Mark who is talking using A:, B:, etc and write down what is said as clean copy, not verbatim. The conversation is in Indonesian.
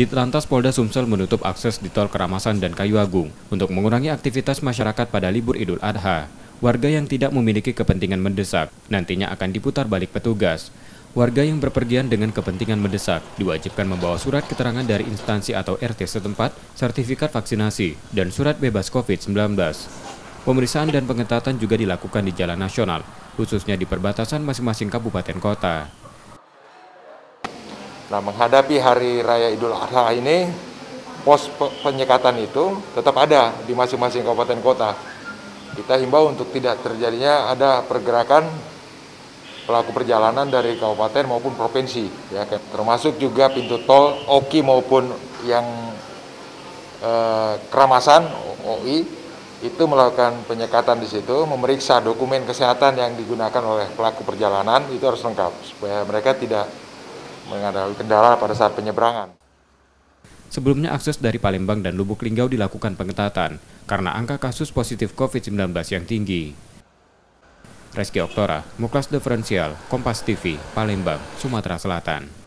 A: Ditlantas Polda Sumsel menutup akses di tol Keramasan dan Kayu Agung untuk mengurangi aktivitas masyarakat pada libur Idul Adha. Warga yang tidak memiliki kepentingan mendesak nantinya akan diputar balik petugas. Warga yang berpergian dengan kepentingan mendesak diwajibkan membawa surat keterangan dari instansi atau RT setempat, sertifikat vaksinasi, dan surat bebas COVID-19. Pemeriksaan dan pengetatan juga dilakukan di jalan nasional, khususnya di perbatasan masing-masing kabupaten kota.
B: Nah, menghadapi Hari Raya Idul Adha ini, pos penyekatan itu tetap ada di masing-masing kabupaten kota. Kita himbau untuk tidak terjadinya ada pergerakan pelaku perjalanan dari kabupaten maupun provinsi, ya, termasuk juga pintu tol OKI maupun yang Keramasan OI itu melakukan penyekatan di situ, memeriksa dokumen kesehatan yang digunakan oleh pelaku perjalanan itu harus lengkap supaya mereka tidak menghadapi kendala pada saat penyeberangan.
A: Sebelumnya akses dari Palembang dan Lubuk Linggau dilakukan pengetatan karena angka kasus positif COVID-19 yang tinggi. Reski Oktora, Muklas Diferensial, Kompas TV, Palembang, Sumatera Selatan.